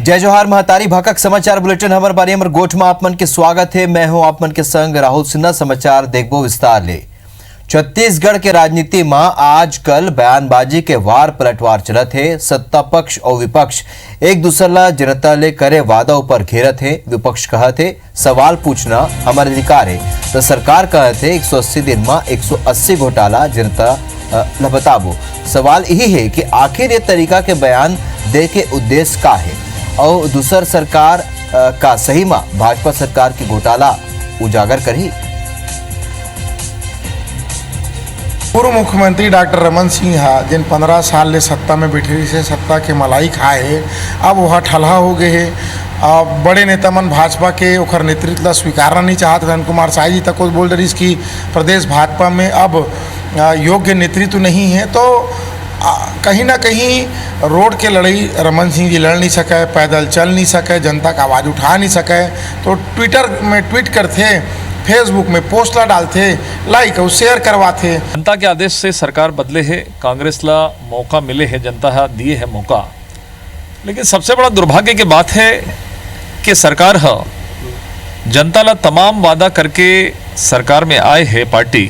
जय जोहार महतारी भकक समाचार बुलेटिन हमार बारी हमर गोठ में आपमन के स्वागत है। मैं हूं आपमन के संग राहुल सिन्हा। समाचार देखबो विस्तार ले। छत्तीसगढ़ के राजनीति में आजकल बयानबाजी के वार पलटवार चलत है। सत्ता पक्ष और विपक्ष एक दूसरे ला जनता ले करे वादा ऊपर घेरत है। विपक्ष कहत है सवाल पूछना हमारे अधिकार है, तो सरकार कहत है 180 दिन में 180 घोटाला जनता ला बताबो। सवाल यही है कि आखिर ये तरीका के बयान दे के उद्देश्य का है और दूसर सरकार का सही में भाजपा सरकार की घोटाला उजागर करी। पूर्व मुख्यमंत्री डॉक्टर रमन सिंह जिन 15 साल ले सत्ता में बैठे से सत्ता के मलाई खाए, अब वह ठलहा हो गए है। बड़े नेता मन भाजपा के ओखर नेतृत्व ला स्वीकारना नहीं चाहत। धन कुमार साई जी तक बोल रही कि प्रदेश भाजपा में अब योग्य नेतृत्व नहीं है, तो कहीं ना कहीं रोड के लड़ाई रमन सिंह जी लड़ नहीं सके, पैदल चल नहीं सके, जनता का आवाज़ उठा नहीं सके, तो ट्विटर में ट्वीट करते, फेसबुक में पोस्टला डालते, लाइक और शेयर करवाते। जनता के आदेश से सरकार बदले है, कांग्रेस ला मौका मिले है, जनता दिए है मौका। लेकिन सबसे बड़ा दुर्भाग्य की बात है कि सरकार जनता ला तमाम वादा करके सरकार में आए है पार्टी।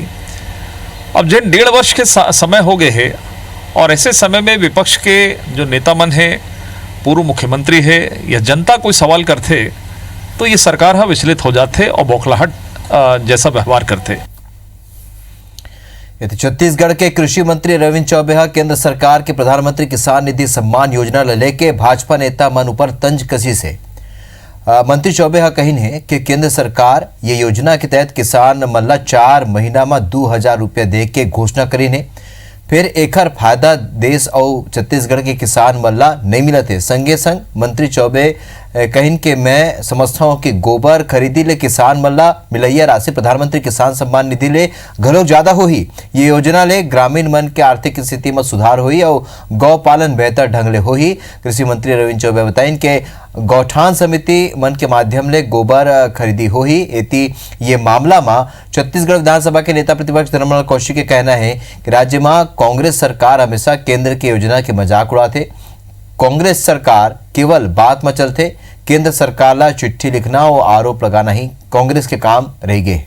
अब जिन 1.5 वर्ष के समय हो गए है और ऐसे समय में विपक्ष के जो नेता मन है, पूर्व मुख्यमंत्री है या जनता कोई सवाल करते तो ये सरकार विचलित हो जाते और बौखलाहट जैसा व्यवहार करते। छत्तीसगढ़ के कृषि मंत्री रविंद्र चौबे केंद्र सरकार के प्रधानमंत्री किसान निधि सम्मान योजना लेके भाजपा नेता मन ऊपर तंज कसी से मंत्री चौबे कही है कि केंद्र सरकार ये योजना के तहत किसान मन ला 4 महीना में 2000 रुपया दे के घोषणा करी ने, फिर एकर फायदा देश और छत्तीसगढ़ के किसान मन ला नहीं मिलत है। संगे संग मंत्री चौबे कहिन के मैं समझता हूँ कि गोबर खरीदी ले किसान मन ला मिलैया राशि प्रधानमंत्री किसान सम्मान निधि ले घलो ज्यादा होही। ये योजना ले ग्रामीण मन के आर्थिक स्थिति में सुधार होही और गौ पालन बेहतर ढंग ले होही। कृषि मंत्री रविंद्र चौबे बताइन के गौठान समिति मन के माध्यम ले गोबर खरीदी होही। एती ये मामला में छत्तीसगढ़ विधानसभा के नेता प्रतिपक्ष धर्मलाल कौशिक के कहना है कि राज्य में कांग्रेस सरकार हमेशा केंद्र की योजना के मजाक उड़ाते। कांग्रेस सरकार केवल बात में चलते, केंद्र सरकार ला चिट्ठी लिखना और आरोप लगाना ही कांग्रेस के काम रह गए।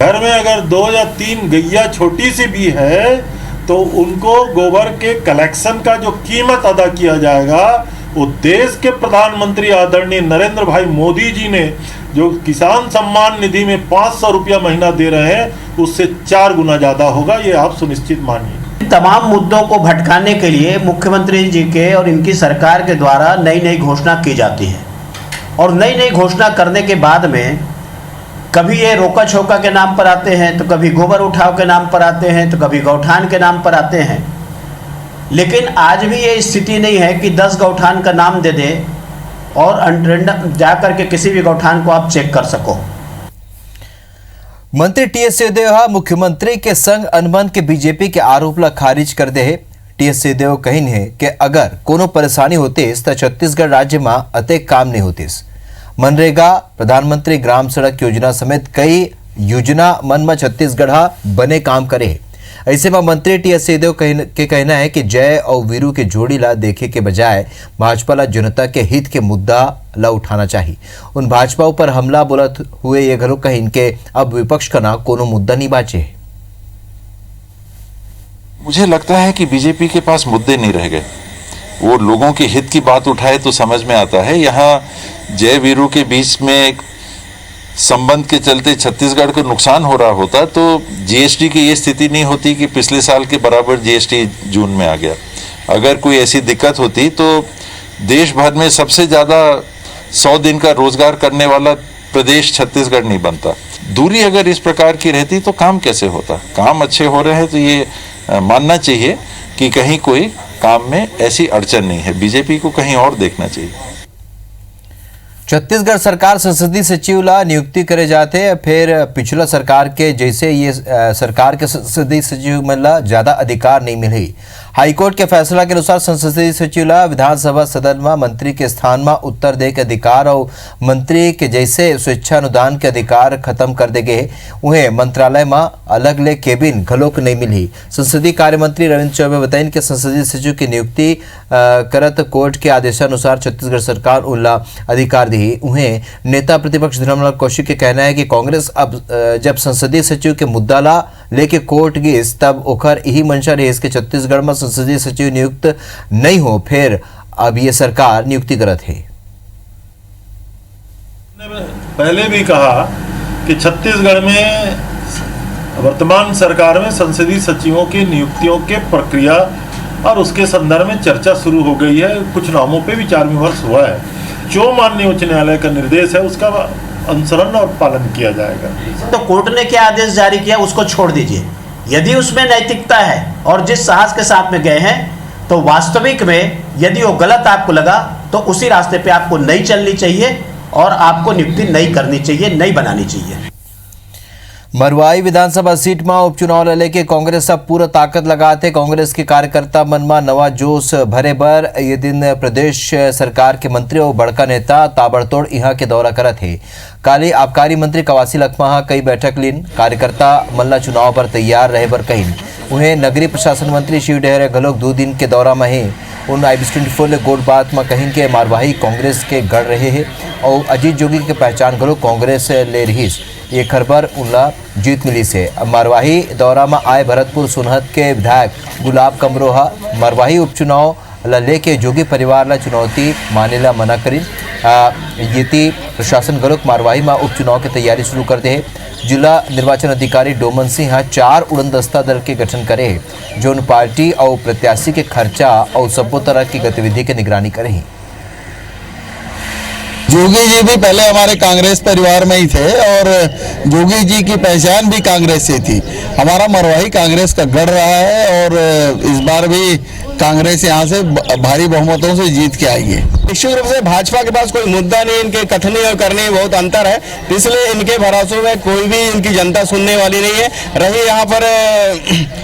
घर में अगर 2 या 3 गैया छोटी सी भी है तो उनको गोबर के कलेक्शन का जो कीमत अदा किया जाएगा, वो देश के प्रधानमंत्री आदरणीय नरेंद्र भाई मोदी जी ने जो किसान सम्मान निधि में 500 रुपया महीना दे रहे हैं, उससे 4 गुना ज्यादा होगा। ये आप सुनिश्चित मानिए। तमाम मुद्दों को भटकाने के लिए मुख्यमंत्री जी के और इनकी सरकार के द्वारा नई नई घोषणा की जाती है और नई नई घोषणा करने के बाद में कभी ये रोका छोका के नाम पर आते हैं, तो कभी गोबर उठाव के नाम पर आते हैं, तो कभी गौठान के नाम पर आते हैं। लेकिन आज भी ये स्थिति नहीं है कि 10 गौठान का नाम दे दे और जाकर के किसी भी गौठान को आप चेक कर सको। मंत्री टीएस सिंहदेव मुख्यमंत्री के संग अनबन के बीजेपी के आरोप ला खारिज कर दे है। टीएस सिंहदेव कहिन है कि अगर कोनो परेशानी होती तो छत्तीसगढ़ राज्य में अतेक काम नहीं होती। मनरेगा, प्रधानमंत्री ग्राम सड़क योजना समेत कई योजना मन में छत्तीसगढ़ बने काम करे है। ऐसे में मंत्री टीएस सिंहदेव के कहना है कि जय और वीरू के जोड़ी ला देखे के बजाय भाजपा ला जनता के हित के मुद्दा ला उठाना चाहिए। उन भाजपा ऊपर हमला बोलत हुए ये घरों कहीं के अब विपक्ष का ना कोनो मुद्दा नहीं बाचे। मुझे लगता है कि बीजेपी के पास मुद्दे नहीं रह गए। वो लोगों के हित की बात उठाए तो समझ में आता है। यहाँ जय वीरू के बीच में संबंध के चलते छत्तीसगढ़ को नुकसान हो रहा होता तो जीएसटी की ये स्थिति नहीं होती कि पिछले साल के बराबर जीएसटी जून में आ गया। अगर कोई ऐसी दिक्कत होती तो देश भर में सबसे ज़्यादा 100 दिन का रोजगार करने वाला प्रदेश छत्तीसगढ़ नहीं बनता। दूरी अगर इस प्रकार की रहती तो काम कैसे होता। काम अच्छे हो रहे हैं तो ये मानना चाहिए कि कहीं कोई काम में ऐसी अड़चन नहीं है। बीजेपी को कहीं और देखना चाहिए। छत्तीसगढ़ सरकार संसदीय सचिव ला नियुक्ति करे जाते, फिर पिछला सरकार के जैसे ये सरकार के संसदीय सचिव मन ला ज्यादा अधिकार नहीं मिले। हाईकोर्ट के फैसला के अनुसार संसदीय सचिव ला विधानसभा सदन में मंत्री के स्थान में उत्तर दे के अधिकार और मंत्री के जैसे स्वेच्छानुदान के अधिकार खत्म कर दे गए उन्हें मंत्रालय में अलग ले केबिन घलोक नहीं मिली। संसदीय कार्य मंत्री रविंद्र चौबे बताइन कि संसदीय सचिव की नियुक्ति करत कोर्ट के आदेशानुसार छत्तीसगढ़ सरकार उल्ला अधिकार दी। उन्हें नेता प्रतिपक्ष धर्मलाल कौशिक के कहना है कि कांग्रेस अब जब संसदीय सचिव के मुद्दा ला लेके कोर्ट गिस तब ओखर यही मंशा रहे कि छत्तीसगढ़ में संसदीय सचिव नियुक्त नहीं हो, फिर अब ये सरकार नियुक्ति करत है। पहले भी कहा कि छत्तीसगढ़ में वर्तमान सरकार में संसदीय सचिवों की नियुक्तियों के प्रक्रिया और उसके संदर्भ में चर्चा शुरू हो गई है। कुछ नामों पे विचार विमर्श हुआ है। जो माननीय उच्च न्यायालय का निर्देश है उसका अनुसरण और पालन किया जाएगा। तो कोर्ट ने क्या आदेश जारी किया उसको छोड़ दीजिए। यदि उसमें नैतिकता है और जिस साहस के साथ में गए हैं तो वास्तविक में यदि वो गलत आपको लगा तो उसी रास्ते पे आपको नहीं चलनी चाहिए और आपको नियुक्ति नहीं करनी चाहिए, नहीं बनानी चाहिए। मरवाई विधानसभा सीट में उपचुनाव लेके कांग्रेस अब पूरा ताकत लगाते कांग्रेस के कार्यकर्ता मन में नवा जोश भरे बर ये दिन प्रदेश सरकार के मंत्री और बड़का नेता ताबड़तोड़ यहाँ के दौरा करत है। काली आबकारी मंत्री कवासी लखमा कई बैठक लीन कार्यकर्ता मल्ला चुनाव पर तैयार रहे बर कहीं उन्हें नगरीय प्रशासन मंत्री शिव डहरे घलोक 2 दिन के दौरा में है। उन IBC24 ले गोट बात में कहीं के मारवाही कांग्रेस के गढ़ रहे हैं और अजीत जोगी के पहचान घलोक कांग्रेस ले रही। ये खबर उनला जीत मिली से। मारवाही दौरा में आए भरतपुर सोनहत के विधायक गुलाब कमरोहा मारवाही उपचुनाव ला लेके जोगी परिवार ला चुनौती मानेला मना करी। ये प्रशासन घलोक मारवाही में उपचुनाव की तैयारी शुरू कर दे। जिला निर्वाचन अधिकारी डोमन सिंह 4 उड़नदस्ता दल के गठन करे जो पार्टी और प्रत्याशी के खर्चा और सबो तरह की गतिविधि की निगरानी करे। जोगी जी भी पहले हमारे कांग्रेस परिवार में ही थे और जोगी जी की पहचान भी कांग्रेस से थी। हमारा मरवाही कांग्रेस का गढ़ रहा है और इस बार भी कांग्रेस यहाँ से भारी बहुमतों से जीत के आई है। निश्चित रूप से भाजपा के पास कोई मुद्दा नहीं, इनके कथनी और करने में बहुत अंतर है, इसलिए इनके भरोसों में कोई भी इनकी जनता सुनने वाली नहीं है। रही यहाँ पर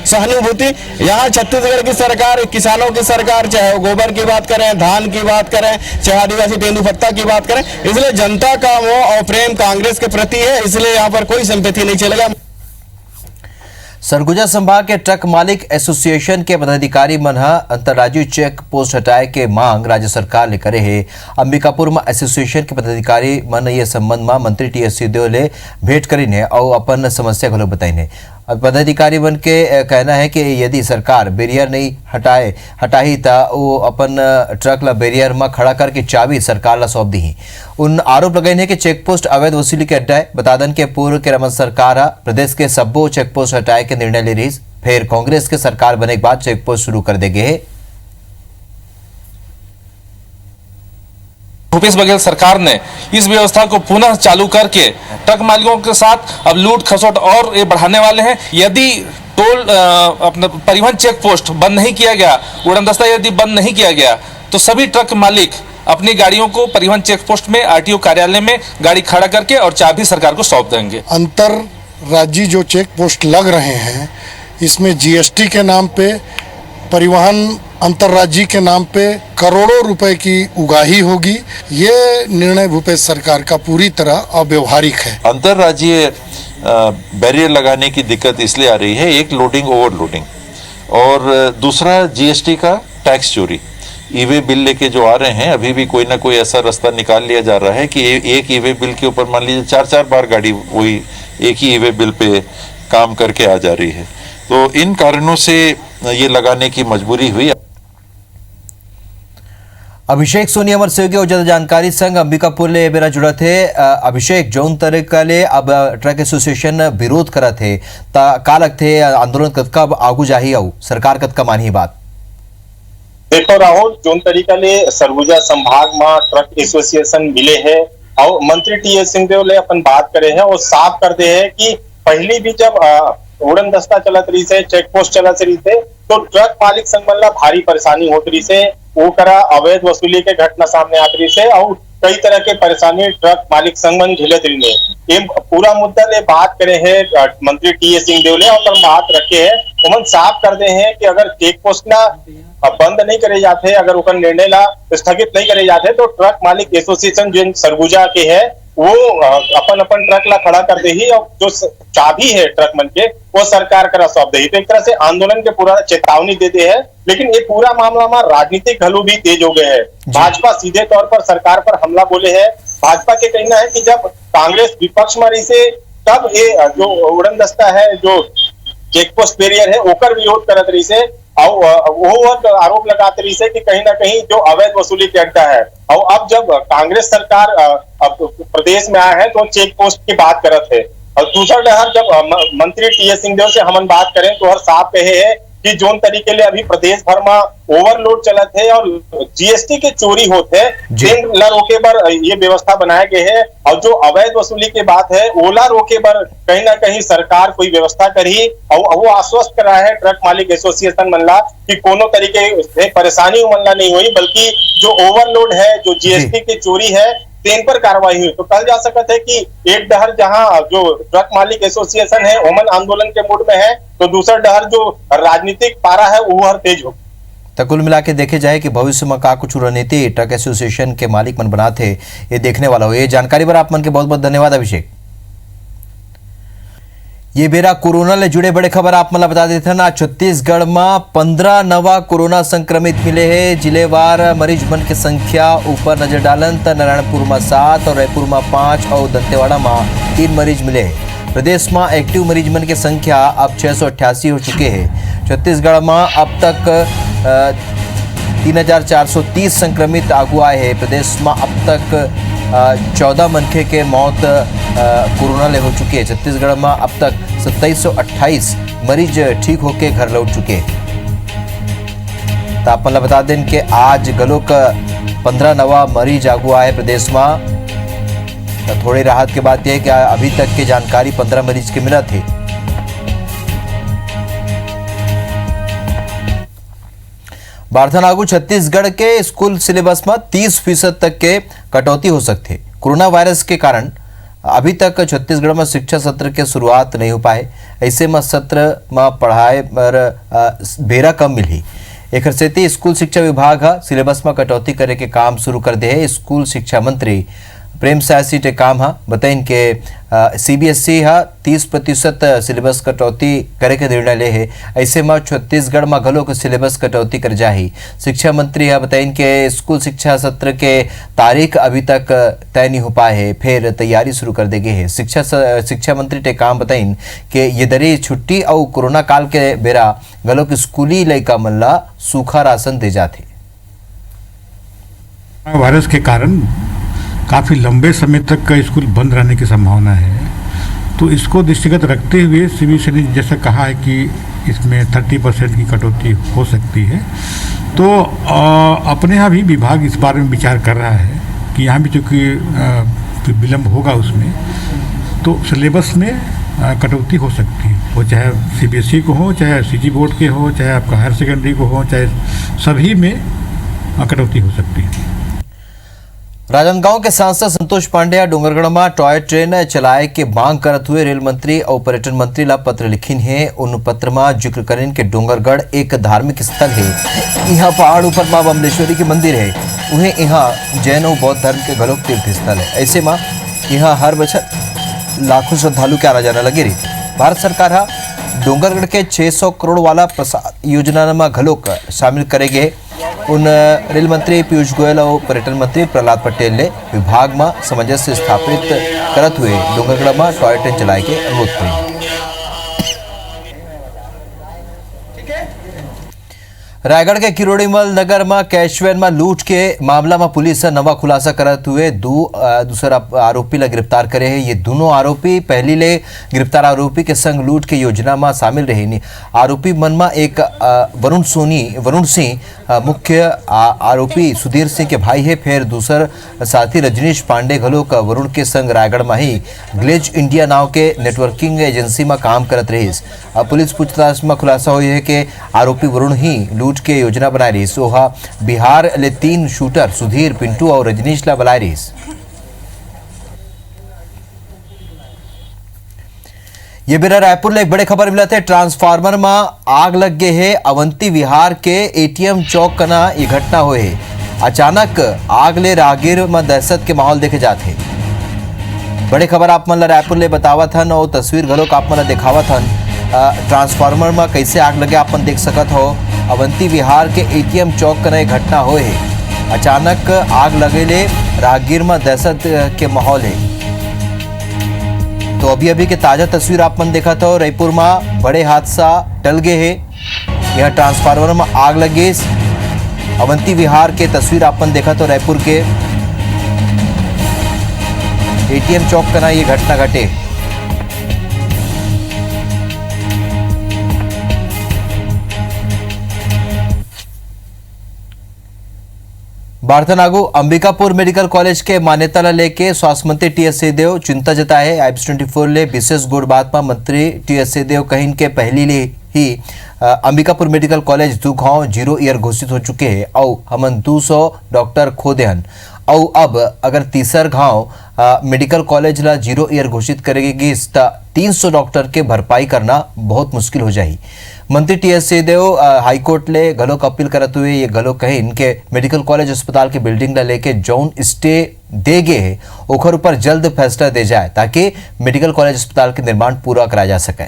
सहानुभूति, यहाँ छत्तीसगढ़ की सरकार, किसानों की सरकार, चाहे वो गोबर की बात करें, धान की बात करें, चाहे आदिवासी तेंदुपत्ता की बात करें, इसलिए जनता का मोह और प्रेम कांग्रेस के प्रति है, इसलिए यहाँ पर कोई सिंपैथी नहीं चलेगा। सरगुजा संभाग के ट्रक मालिक एसोसिएशन के पदाधिकारी मन अंतर्राज्यीय चेक पोस्ट हटाए के मांग राज्य सरकार ले करे है। अंबिकापुर में एसोसिएशन के पदाधिकारी मन ये संबंध में मंत्री TS सिंहदेव ले भेंट करीन है और अपन समस्या घलो बताइन है। पदाधिकारी मन के कहना है कि यदि सरकार बैरियर नहीं हटाही ता वो अपन ट्रक ला बैरियर में खड़ा करके चाबी सरकार ला सौंप दी। उन आरोप लगाइन है कि चेकपोस्ट अवैध वसूली के अड्डा है। बता दें कि पूर्व के रमन सरकार प्रदेश के सब्बो चेकपोस्ट हटाए के निर्णय ले रही, फिर कांग्रेस के सरकार बने के बाद चेकपोस्ट शुरू कर देंगे है। भूपेश बघेल सरकार ने इस व्यवस्था को पुनः चालू करके ट्रक मालिकों के साथ अब लूट खसोट और ये बढ़ाने वाले हैं। यदि टोल अपना परिवहन चेक पोस्ट बंद नहीं किया गया, उड़नदस्ता यदि बंद नहीं किया गया, तो सभी ट्रक मालिक अपनी गाड़ियों को परिवहन चेक पोस्ट में RTO कार्यालय में गाड़ी खड़ा करके और चाबी सरकार को सौंप देंगे। अंतर राज्य जो चेक पोस्ट लग रहे हैं इसमें GST के नाम पे, परिवहन अंतर्राज्यीय के नाम पे करोड़ों रुपए की उगाही होगी। ये निर्णय भूपेश सरकार का पूरी तरह अव्यवहारिक है। अंतर्राज्यीय बैरियर लगाने की दिक्कत इसलिए आ रही है, एक लोडिंग ओवरलोडिंग और दूसरा GST का टैक्स चोरी। E-वे बिल लेके जो आ रहे हैं, अभी भी कोई ना कोई ऐसा रास्ता निकाल लिया जा रहा है कि एक E-वे बिल के ऊपर मान लीजिए 4-4 बार गाड़ी वही एक ही E-वे बिल पे काम करके आ जा रही है। तो इन कारणों से ये लगाने की मजबूरी हुई। अभिषेक सोनी अमर सहयोगी और ज्यादा जानकारी संग अंबिकापुर ले बेरा जुड़ा थे। अभिषेक जौन तरीका ले अब ट्रक एसोसिएशन विरोध करा थे ता का लगते आंदोलन कतका आगू जाही और सरकार कतका मानी बात। देखो राहुल, जोन तरीका ले सरगुजा संभाग में ट्रक एसोसिएशन मिले है और मंत्री TS सिंहदेव ले अपन बात करे है और साफ कर दे है कि पहले भी जब उड़न दस्ता चलत रही से, चेक पोस्ट चलत रही थे, तो ट्रक मालिक संग भारी परेशानी होत रही से, वो करा अवैध वसूली के घटना सामने आत रही से और कई तरह के परेशानी ट्रक मालिक संघ मन झेलत रही ये पूरा मुद्दा ले बात करे है मंत्री टी.एस. सिंहदेव ले और बात रखे है उमन साफ कर दे हैं कि अगर चेक पोस्ट ना बंद नहीं करे जाते, अगर उनका निर्णय ला स्थगित नहीं करे जाते तो ट्रक मालिक एसोसिएशन जो सरगुजा के है वो अपन ट्रक ला खड़ा कर दे ही और जो चाबी है ट्रक मन के वो सरकार करा सौंप दे। तो एक तरह से आंदोलन के पूरा चेतावनी देते हैं, लेकिन ये पूरा मामला में राजनीतिक घलू भी तेज हो गए हैं। भाजपा सीधे तौर पर सरकार पर हमला बोले है। भाजपा के कहना है कि जब कांग्रेस विपक्ष में रही से तब ये जो उड़न दस्ता है जो चेक पोस्ट बैरियर है ओकर विरोध करत रही से और वो आरोप लगाते रही से कि कहीं ना कहीं जो अवैध वसूली के अड्डा है। और अब जब कांग्रेस सरकार अब प्रदेश में आया है तो चेक पोस्ट की बात करत है। और दूसरा लहर जब मंत्री टी.एस. सिंहदेव से हम बात करें तो हर साफ कहे है कि जोन तरीके ले अभी प्रदेश भर में ओवरलोड चलत है और जीएसटी के चोरी होते हैं ला रोके बर ये व्यवस्था बनाए गए है। और जो अवैध वसूली की बात है ओला रोके बर कहीं ना कहीं सरकार कोई व्यवस्था करी और वो आश्वस्त करा है ट्रक मालिक एसोसिएशन मनला कि कोनो तरीके से परेशानी मनला नहीं हुई, बल्कि जो ओवरलोड है जो जीएसटी की चोरी है तेन पर कार्रवाई हुई। तो कल जा सकता है कि एक डहर जहां जो ट्रक मालिक एसोसिएशन है ओमन आंदोलन के मूड में है तो दूसरा डहर जो राजनीतिक पारा है वो हर तेज हो। तो कुल मिला के देखे जाए कि भविष्य में का कुछ रणनीति ट्रक एसोसिएशन के मालिक मन बनाते ये देखने वाला हो। ये जानकारी पर आप मन के बहुत बहुत धन्यवाद अभिषेक। ये बेरा कोरोना ले जुड़े बड़े खबर आप मतलब बता देते ना। छत्तीसगढ़ में 15 नवा कोरोना संक्रमित मिले हैं। जिलेवार मरीज मन की संख्या ऊपर नजर डालन तो नारायणपुर में 7 और रायपुर में 5 और दंतेवाड़ा में 3 मरीज मिले हैं। प्रदेश में एक्टिव मरीज मन की संख्या अब 688 हो चुके हैं। छत्तीसगढ़ में अब तक 3430 संक्रमित आगू आए हैं। प्रदेश में अब तक 14 मनखे के मौत कोरोना ले हो चुके हैं। छत्तीसगढ़ में अब तक 2728 मरीज ठीक होके घर लौट चुके हैं। तो आप मतलब बता दें कि आज गलोक 15 नवा मरीज आगू आए प्रदेश में। तो थोड़ी राहत की बात यह है कि अभी तक की जानकारी 15 मरीज के मिला थे। बारथन आगू छत्तीसगढ़ के स्कूल सिलेबस में 30% तक के कटौती हो सकती है। कोरोना वायरस के कारण अभी तक छत्तीसगढ़ में शिक्षा सत्र के शुरुआत नहीं हो पाए। ऐसे में सत्र में पढ़ाई पर बेरा कम मिली। एक सेती स्कूल शिक्षा विभाग सिलेबस में कटौती करे के काम शुरू कर दे है। स्कूल शिक्षा मंत्री प्रेम साहसी टे काम बताइन के सीबीएसई 30% सिलेबस कटौती करे के निर्णय ले है। ऐसे में छत्तीसगढ़ में घलो के सिलेबस कटौती कर जाही। शिक्षा मंत्री बताइन के स्कूल शिक्षा सत्र के तारीख अभी तक तय नहीं हो पाए है, फिर तैयारी शुरू कर देगी है। शिक्षा मंत्री टे काम बताइन के ये दरी छुट्टी और कोरोना काल के बेरा घलो के स्कूली लइका मन ला सूखा राशन दे जाते। वायरस के कारण काफ़ी लंबे समय तक का स्कूल बंद रहने की संभावना है, तो इसको दृष्टिगत रखते हुए सीबीएसई ने जैसा कहा है कि इसमें 30% की कटौती हो सकती है। तो अपने यहाँ भी विभाग इस बारे में विचार कर रहा है कि यहाँ भी चूँकि विलम्ब होगा उसमें तो सिलेबस में कटौती हो सकती है। वो चाहे सीबीएसई को हो, चाहे सीजी बोर्ड के हो, चाहे आपका हायर सेकेंडरी को हो, चाहे सभी में कटौती हो सकती है। राजनांदगांव के सांसद संतोष पांडे डोंगरगढ़ में टॉय ट्रेन चलाए के मांग करते हुए रेल मंत्री और पर्यटन मंत्री ला पत्र लिखिन है। उन पत्र में जिक्र करें कि डोंगरगढ़ एक धार्मिक स्थल है। यहाँ पहाड़ ऊपर माँ बमलेश्वरी के मंदिर है। उन्हें यहाँ जैन और बौद्ध धर्म के घलोक तीर्थ स्थल है। ऐसे में यहाँ हर बछर लाखों श्रद्धालु के आना जाना लगे रही। भारत सरकार डोंगरगढ़ के 600 करोड़ वाला प्रसाद योजना में घलोक शामिल करेंगे। उन रेल मंत्री पीयूष गोयल और पर्यटन मंत्री प्रहलाद पटेल ने विभाग में सामंजस्य स्थापित करते हुए डोंगरगढ़ में टॉय ट्रेन चलाए के अनुरोध किया। रायगढ़ के किरोड़ीमल नगर में कैशवैन में लूट के मामला में पुलिस नवा खुलासा करते हुए दूसरा आरोपी ला गिरफ्तार करे है। ये दोनों आरोपी पहली ले गिरफ्तार आरोपी के संग लूट के योजना में शामिल रहे। आरोपी मन में एक वरुण सिंह मुख्य आरोपी सुधीर सिंह के भाई है। फिर दूसर साथी रजनीश पांडे घलोक वरुण के संग रायगढ़ में ही ग्लेज इंडिया नाव के नेटवर्किंग एजेंसी में काम करत रहीस। पुलिस पूछताछ में खुलासा हुई है कि आरोपी वरुण ही लूट के योजना बनाई रहीस। ओहा बिहार ले 3 शूटर सुधीर, पिंटू और रजनीश ला बुलाए रहीस। ये बेरा रायपुर में एक बड़े खबर मिला थे। ट्रांसफार्मर में आग लग गए है। अवंती विहार के एटीएम चौक कना ये घटना हुए है। अचानक आग ले राहगीर में दहशत के माहौल देखे जाते। बड़े खबर आप मन रायपुर ले बतावत हन और तस्वीर घलोक आप मन दिखावत हन। ट्रांसफार्मर में कैसे आग लगे आप मन देख सकत हो। अवंती विहार के एटीएम चौक कना ये घटना हुए है। अचानक आग लगे ले राहगीर में दहशत के माहौल है। तो अभी के ताजा तस्वीर आप मन देखा था। रायपुर में बड़े हादसा टल गए है। यह ट्रांसफार्मर में आग लगे। अवंती विहार के तस्वीर आप मन देखा तो रायपुर के एटीएम चौक का ना ये घटना घटे। बार्थनागु अंबिकापुर मेडिकल कॉलेज के मान्यता ला लेके स्वास्थ्य मंत्री टी.एस. सिंहदेव चिंता जताए। आइब्स 24 ले विशेष गुड़ बात में मंत्री टी.एस. सिंहदेव कहीं के पहली ले ही अंबिकापुर मेडिकल कॉलेज 2 गांव 0 ईयर घोषित हो चुके हैं और हमन 200 डॉक्टर खो देहन और अब अगर तीसर गांव मेडिकल कॉलेज ला 0 ईयर घोषित करेगी तो 300 डॉक्टर के भरपाई करना बहुत मुश्किल हो जाए। मंत्री टी.एस. सिंहदेव हाईकोर्ट ले घलोक अपील करते हुए ये घलोक कहे इनके मेडिकल कॉलेज अस्पताल के बिल्डिंग ला लेके जौन स्टे दे गए है ओखर ऊपर जल्द फैसला दे जाए ताकि मेडिकल कॉलेज अस्पताल के निर्माण पूरा कराया जा सके।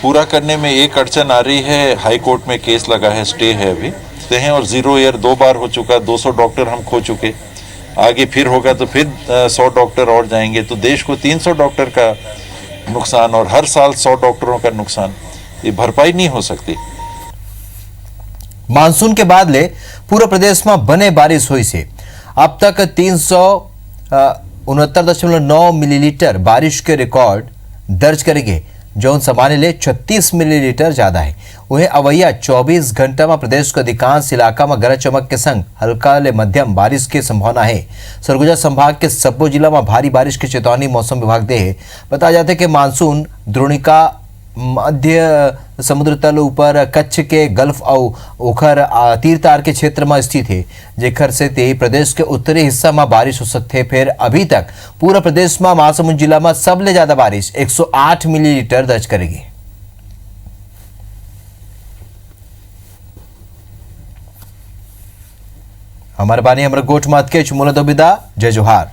पूरा करने में एक अड़चन आ रही है। हाई कोर्ट में केस लगा है, स्टे है अभी हैं और 0 ईयर 2 बार हो चुका, 200 डॉक्टर हम खो चुके। आगे फिर होगा तो फिर 100 डॉक्टर और जाएंगे तो देश को 300 डॉक्टर का नुकसान और हर साल 100 डॉक्टरों का नुकसान, ये भरपाई नहीं हो सकती। मानसून के बाद ले पूरे प्रदेश में बने बारिश हुई से अब तक 369.9 मिलीलीटर बारिश के रिकॉर्ड दर्ज करेंगे जौन सामान्य ले 36 मिलीलीटर ज्यादा है। वहीं अवैया 24 घंटा में प्रदेश के अधिकांश इलाका में गरज चमक के संग हल्का ले मध्यम बारिश की संभावना है। सरगुजा संभाग के सब्बो जिला में भारी बारिश की चेतावनी मौसम विभाग दे है। बताया जाता है कि मानसून द्रोणिका मध्य समुद्र तल ऊपर कच्छ के गल्फ और ओखर तीर तार के क्षेत्र में स्थित है, जेखर से ते प्रदेश के उत्तरी हिस्सा में बारिश हो सकते है। फिर अभी तक पूरा प्रदेश में महासमुंद जिला में सबले ज्यादा बारिश 108 मिलीलीटर दर्ज करेगी। हमारे बानी हमारे गोठ मात के चुमुला दोबिदा जय जोहार।